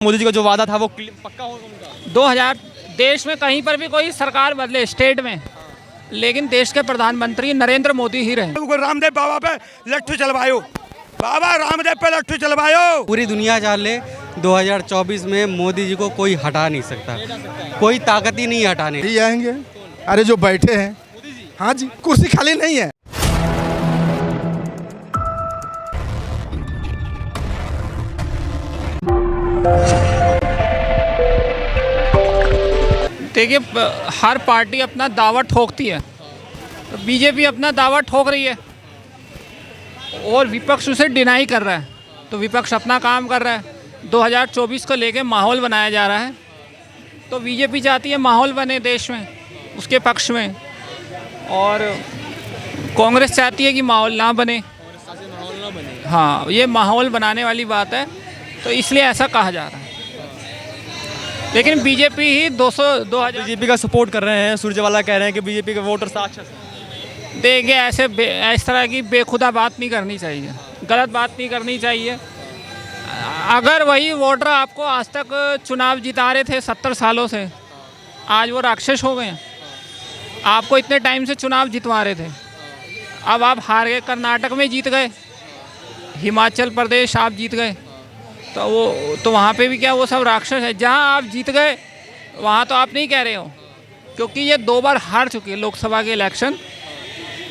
मोदी जी का जो वादा था वो पक्का होगा उनका? 2000 देश में कहीं पर भी कोई सरकार बदले स्टेट में, लेकिन देश के प्रधानमंत्री नरेंद्र मोदी ही रहे। रामदेव बाबा पे लट्ठू चलवायो, बाबा रामदेव पे लट्ठू चलवायो। पूरी दुनिया जान ले 2024 में मोदी जी को कोई हटा नहीं सकता, कोई ताकत ही नहीं हटाने। ही आएंगे। अरे जो बैठे हैं, हाँ जी, कुर्सी खाली नहीं है। देखिए, हर पार्टी अपना दावा ठोकती है, तो बीजेपी अपना दावा ठोक रही है और विपक्ष उसे डिनाई कर रहा है। तो विपक्ष अपना काम कर रहा है। 2024 को लेके माहौल बनाया जा रहा है, तो बीजेपी चाहती है माहौल बने देश में, उसके पक्ष में, और कांग्रेस चाहती है कि माहौल ना बने। हाँ, ये माहौल बनाने वाली बात है, तो इसलिए ऐसा कहा जा रहा है। लेकिन बीजेपी ही 2000 बीजेपी का सपोर्ट कर रहे हैं। सुरजेवाला कह रहे हैं कि बीजेपी के वोटर साक्षर। देखिए, इस तरह की बेखुदा बात नहीं करनी चाहिए, गलत बात नहीं करनी चाहिए। अगर वही वोटर आपको आज तक चुनाव जिता रहे थे 70 सालों से, आज वो राक्षस हो गए हैं। आपको इतने टाइम से चुनाव जितवा रहे थे, अब आप हार गए। कर्नाटक में जीत गए, हिमाचल प्रदेश आप जीत गए, तो वहाँ पे भी क्या वो सब राक्षस है? जहाँ आप जीत गए वहाँ तो आप नहीं कह रहे हो, क्योंकि ये 2 बार हार चुके हैं लोकसभा के इलेक्शन।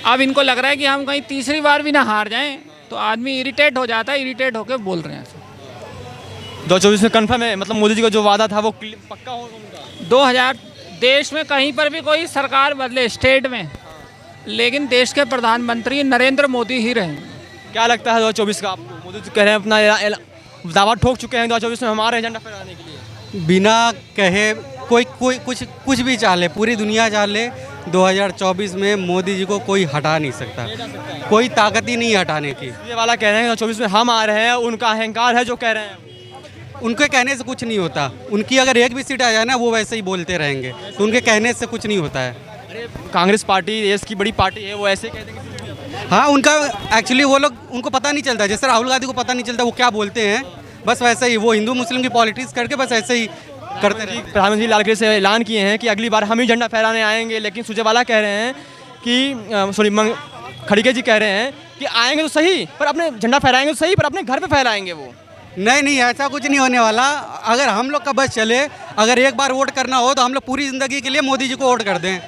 अब इनको लग रहा है कि हम कहीं तीसरी बार भी ना हार जाएं, तो आदमी इरिटेट हो जाता है, इरिटेट होकर बोल रहे हैं। 2024 में कन्फर्म है, मतलब मोदी जी का जो वादा था वो पक्का होगा उनका? 2000 देश में कहीं पर भी कोई सरकार बदले स्टेट में, लेकिन देश के प्रधानमंत्री नरेंद्र मोदी ही रहे। क्या लगता है 2024 का आपको? मोदी जी कह रहे हैं अपना दावा ठोक चुके हैं 2024 में हमारे एजेंडा फहराने के लिए। बिना कहे कोई कुछ भी चाह ले, पूरी दुनिया चाह ले, 2024 में मोदी जी को कोई हटा नहीं सकता, कोई ताकत ही नहीं हटाने की। ये वाला कह रहे हैं 2024 में हम आ रहे हैं, उनका अहंकार है जो कह रहे हैं। उनके कहने से कुछ नहीं होता। उनकी अगर एक भी सीट आ जाए ना, वो वैसे ही बोलते रहेंगे, तो उनके कहने से कुछ नहीं होता है। अरे कांग्रेस पार्टी देश की बड़ी पार्टी है, वो ऐसे कह देंगे। हाँ, उनका एक्चुअली वो लोग, उनको पता नहीं चलता, जैसे राहुल गांधी को पता नहीं चलता वो क्या बोलते हैं, बस वैसे ही वो हिंदू मुस्लिम की पॉलिटिक्स करके बस ऐसे ही करते रहे। प्रधानमंत्री लाल किले से ऐलान किए हैं कि अगली बार हम ही झंडा फहराने आएंगे, लेकिन सुरजेवाला कह रहे हैं कि खड़गे जी कह रहे हैं कि आएंगे तो सही, पर अपने झंडा फहराएंगे तो सही, पर अपने घर पे फहराएंगे वो। नहीं, ऐसा कुछ नहीं होने वाला। अगर हम लोग का बस चले, अगर एक बार वोट करना हो तो हम लोग पूरी ज़िंदगी के लिए मोदी जी को वोट कर दें।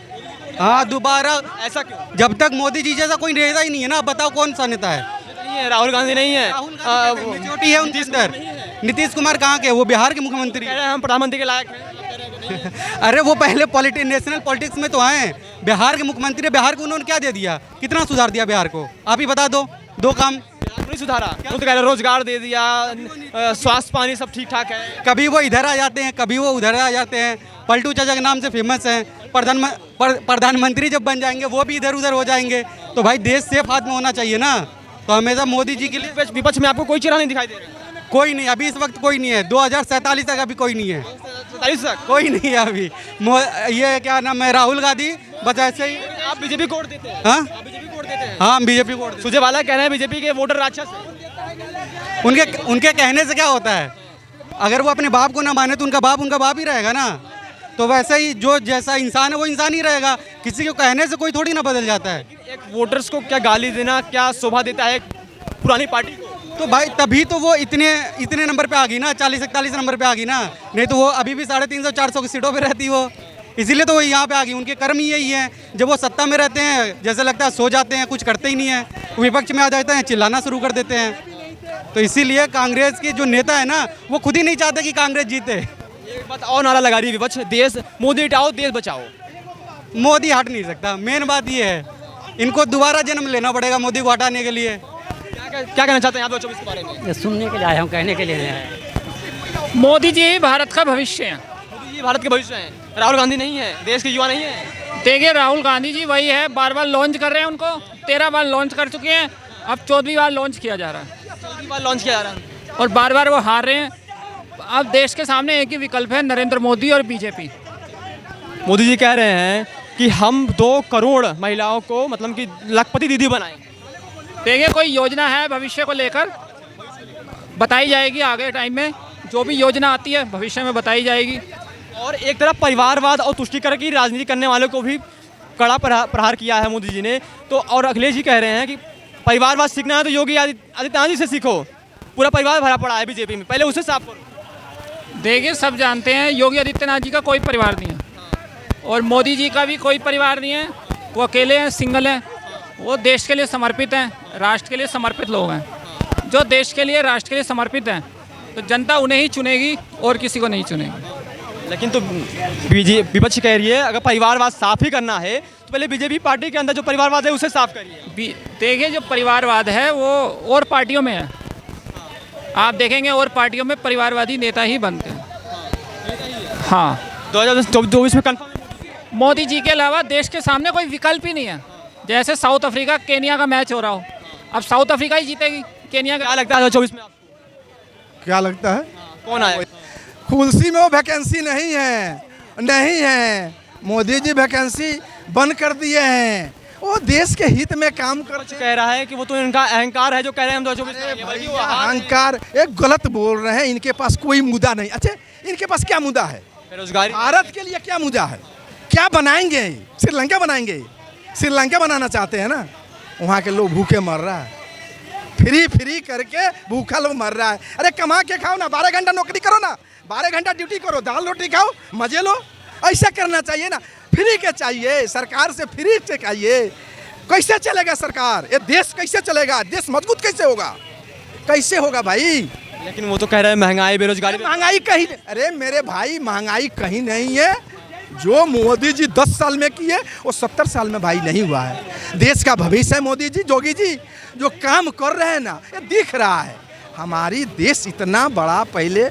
हाँ, दोबारा ऐसा क्यों? जब तक मोदी जी जैसा कोई नेता ही नहीं है ना, बताओ कौन सा नेता है? नहीं है, राहुल गांधी नहीं है, छोटी है उनके अंदर। नीतीश कुमार कहाँ के? वो बिहार के मुख्यमंत्री कह रहे हैं हम प्रधानमंत्री के लायक हैं। अरे वो पहले नेशनल पॉलिटिक्स में तो आए, बिहार के मुख्यमंत्री। बिहार को उन्होंने क्या दे दिया? कितना सुधार दिया बिहार को? आप ही बता दो, 2 काम नहीं सुधारा। वो तो कह रहे रोजगार दे दिया, स्वास्थ्य पानी सब ठीक ठाक है। कभी वो इधर आ जाते हैं, कभी वो उधर आ जाते हैं। पलटू चाचा के नाम से फेमस हैं। प्रधानमंत्री जब बन जाएंगे वो भी इधर उधर हो जाएंगे। तो भाई देश सेफ हाथ में होना चाहिए ना, तो हमेशा मोदी जी के लिए। विपक्ष में आपको कोई चेहरा नहीं दिखाई दे रहा? कोई नहीं, अभी इस वक्त कोई नहीं है। 2047 तक अभी कोई नहीं है। 47 तक कोई नहीं है अभी। ये क्या नाम है, राहुल गांधी, बस ऐसे ही। आप बीजेपी को वोट देते हैं? हाँ, बीजेपी को वोट देते हैं। हाँ, हम बीजेपी को वोट देते हैं। सुरजेवाला कह रहे हैं बीजेपी के वोटर राक्षस हैं। उनके कहने से क्या होता है? अगर वो अपने बाप को ना माने तो उनका बाप ही रहेगा ना। तो वैसे ही जो जैसा इंसान है वो इंसान ही रहेगा। किसी को कहने से कोई थोड़ी ना बदल जाता है। एक वोटर्स को क्या गाली देना क्या शोभा देता है पुरानी पार्टी को? तो भाई तभी तो वो इतने नंबर पे आ गई ना, 40-41 नंबर पे आ गई ना। नहीं तो वो अभी भी 350-400 की सीटों पे रहती वो। इसीलिए तो वो यहाँ पे आ गई। उनके कर्म ही यही है। जब वो सत्ता में रहते हैं, जैसे लगता है सो जाते हैं, कुछ करते ही नहीं है। विपक्ष में आ जाते हैं, चिल्लाना शुरू कर देते हैं। तो इसीलिए कांग्रेस के जो नेता है ना, वो खुद ही नहीं चाहते कि कांग्रेस जीते। एक बात और नारा लगा रही है विपक्ष, देश मोदी हटाओ देश बचाओ। मोदी हट नहीं सकता। मेन बात ये है, इनको दोबारा जन्म लेना पड़ेगा मोदी को हटाने के लिए। क्या कहना चाहते हैं आप 2024 के बारे में? सुनने के लिए आया हूँ, कहने के लिए नहीं आया। मोदी जी भारत का भविष्य है। मोदी जी भारत के भविष्य हैं, राहुल गांधी नहीं है, देश के युवा नहीं है। देखिए, राहुल गांधी जी वही है, बार लॉन्च कर रहे हैं उनको। 13 बार लॉन्च कर चुके हैं, अब 14वीं बार लॉन्च किया जा रहा है। 14वीं बार लॉन्च किया जा रहा है और बार वो हार रहे हैं। अब देश के सामने एक ही विकल्प है, नरेंद्र मोदी और बीजेपी। मोदी जी कह रहे हैं कि हम 2 करोड़ महिलाओं को मतलब कि लखपति दीदी बनाएंगे। देखिए, कोई योजना है भविष्य को लेकर, बताई जाएगी आगे टाइम में। जो भी योजना आती है भविष्य में बताई जाएगी। और एक तरफ परिवारवाद और तुष्टीकरण की राजनीति करने वालों को भी कड़ा प्रहार किया है मोदी जी ने। तो और अखिलेश जी कह रहे हैं कि परिवारवाद सीखना है तो योगी आदित्यनाथ जी से सीखो, पूरा परिवार भरा पड़ा है बीजेपी में, पहले उसे साफ करो। देखिए, सब जानते हैं योगी आदित्यनाथ जी का कोई परिवार नहीं है और मोदी जी का भी कोई परिवार नहीं है। वो अकेले हैं, सिंगल हैं। वो देश के लिए समर्पित हैं, राष्ट्र के लिए समर्पित लोग हैं। जो देश के लिए, राष्ट्र के लिए समर्पित हैं तो जनता उन्हें ही चुनेगी और किसी को नहीं चुनेगी। लेकिन तो विपक्ष कह रही है अगर परिवारवाद साफ ही करना है तो पहले बीजेपी पार्टी के अंदर जो परिवारवाद है उसे साफ करिए। देखिए, जो परिवारवाद है वो और पार्टियों में है। आप देखेंगे और पार्टियों में परिवारवादी नेता ही बनते हैं। हाँ, 2024 में कंफर्म मोदी जी के अलावा देश के सामने कोई विकल्प ही नहीं है। जैसे साउथ अफ्रीका केनिया का मैच हो रहा हो, अब साउथ अफ्रीका ही जीतेगी। केनिया क्या लगता है 2024 में आपको क्या लगता है? कौन आएगा? कुर्सी में वो वैकेंसी नहीं है। मोदी जी वैकेंसी बंद कर दिए हैं। वो देश के हित में काम करते कह रहा है कि वो तो इनका अहंकार है जो कह रहे हैं हम 2024 में आएंगे, बल्कि वो अहंकार एक गलत बोल रहे हैं। इनके पास कोई मुद्दा नहीं। अच्छा, इनके पास क्या मुद्दा है? बेरोजगारी। भारत के लिए क्या मुद्दा है? क्या बनाएंगे? श्रीलंका बनाएंगे? श्रीलंका बनाना चाहते हैं ना? वहाँ के लोग भूखे मर रहा है, फ्री करके भूखा लोग मर रहा है। अरे कमा के खाओ ना, 12 घंटा नौकरी करो ना, 12 घंटा ड्यूटी करो, दाल रोटी खाओ, मजे लो। ऐसा करना चाहिए ना, फ्री के चाहिए, सरकार से फ्री से चाहिए। कैसे चलेगा सरकार? ये देश कैसे चलेगा? देश मजबूत कैसे होगा? कैसे होगा भाई? लेकिन वो तो कह रहे हैं महंगाई, बेरोजगारी। महंगाई कहीं, अरे मेरे भाई महंगाई कहीं नहीं है। जो मोदी जी 10 साल में किए वो 70 साल में भाई नहीं हुआ है। देश का भविष्य है मोदी जी, योगी जी जो काम कर रहे हैं ना, ये दिख रहा है। हमारी देश इतना बड़ा पहले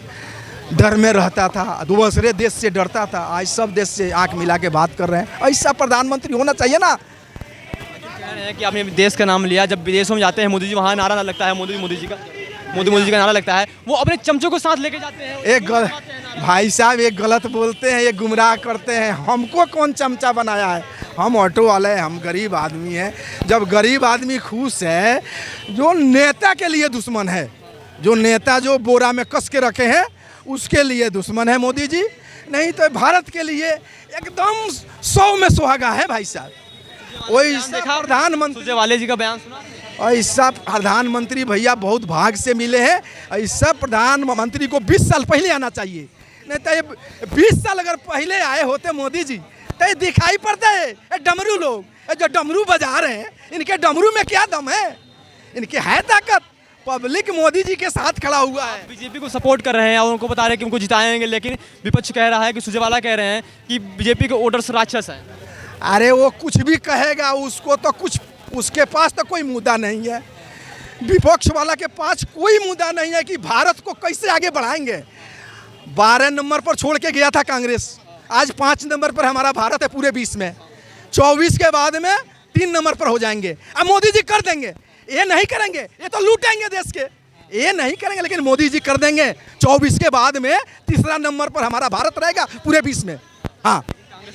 डर में रहता था, दूसरे देश से डरता था, आज सब देश से आंख मिला के बात कर रहे हैं। ऐसा प्रधानमंत्री होना चाहिए ना। कह रहे हैं कि आपने देश का नाम लिया, जब विदेशों में जाते हैं मोदी जी, वहाँ नारा लगता है मोदी जी का नारा लगता है, वो अपने चमचों को साथ लेके जाते हैं। भाई साहब एक गलत बोलते हैं, ये गुमराह करते हैं। हमको कौन चमचा बनाया है? हम ऑटो वाले हैं, हम गरीब आदमी हैं। जब गरीब आदमी खुश है, जो नेता के लिए दुश्मन है, जो नेता जो बोरा में कस के रखे हैं उसके लिए दुश्मन है मोदी जी। नहीं तो भारत के लिए एकदम 100 में सुहागा है भाई साहब। वही प्रधानमंत्री वाले जी का बयान सुना? ऐसा प्रधानमंत्री भैया बहुत भाग से मिले हैं। ऐसा प्रधानमंत्री को 20 साल पहले आना चाहिए। नहीं तो ये 20 साल अगर पहले आए होते मोदी जी तो ये दिखाई पड़ता है। ये डमरू लोग, ये जो डमरू बजा रहे हैं, इनके डमरू में क्या दम है? इनके है ताकत। पब्लिक मोदी जी के साथ खड़ा हुआ है। बीजेपी को सपोर्ट कर रहे हैं और उनको बता रहे हैं कि उनको जिताएंगे, लेकिन विपक्ष कह रहा है कि सुरजेवाला कह रहे हैं कि बीजेपी के वोटर्स राक्षस हैं। अरे वो कुछ भी कहेगा, उसको तो कुछ, उसके पास तो कोई मुद्दा नहीं है। विपक्ष वाला के पास कोई मुद्दा नहीं है कि भारत को कैसे आगे बढ़ाएंगे। 12 नंबर पर छोड़ के गया था कांग्रेस, आज 5 नंबर पर हमारा भारत है पूरे 20 में। 24 के बाद में 3 नंबर पर हो जाएंगे। अब मोदी जी कर देंगे। ये नहीं करेंगे, ये तो लूटेंगे देश के। ये नहीं करेंगे, लेकिन मोदी जी कर देंगे। 24 के बाद में 3रा नंबर पर हमारा भारत रहेगा पूरे 20 में। हाँ,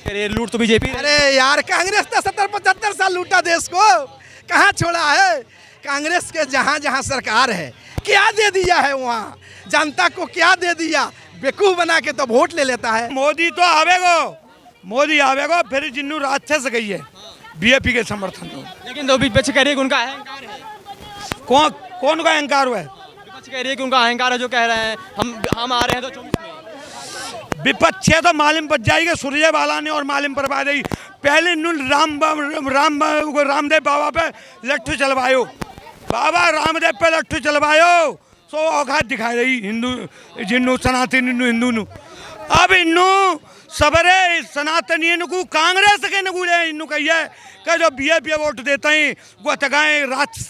लूट तो बीजेपी। अरे यार, कांग्रेस तो 70-75 साल लूटा देश को, कहाँ छोड़ा है? कांग्रेस के जहाँ जहाँ सरकार है, क्या दे दिया है? वहाँ जनता को क्या दे दिया? बेवकूफ बना के तो वोट ले लेता है। मोदी तो आवेगो, फिर जिन्नू राक्षस गई है बीजेपी के समर्थन में। लेकिन तो विपक्ष कह रही है कि उनका अहंकार है। कौन का अहंकार हुआ है? विपक्ष कह रही है कि उनका अहंकार है, जो कह रहे हैं हम आ रहे हैं तो 24 में। विपक्ष है तो मालूम पड़ जाएगी। सुरजेवाला ने और मालूम पर पा देगी। पहले रामदेव बाबा पे लट्ठू चलवायो, बाबा रामदेव पे लट्ठू चलवायो, सो औकात दिखा रही जिन्नू सनातन हिंदू। अब इन्नू सबरे सनातनी को कांग्रेस के नगुले इन्नू कहिए कि जो बीजेपी वोट देते हैं वो तगाए राक्षस।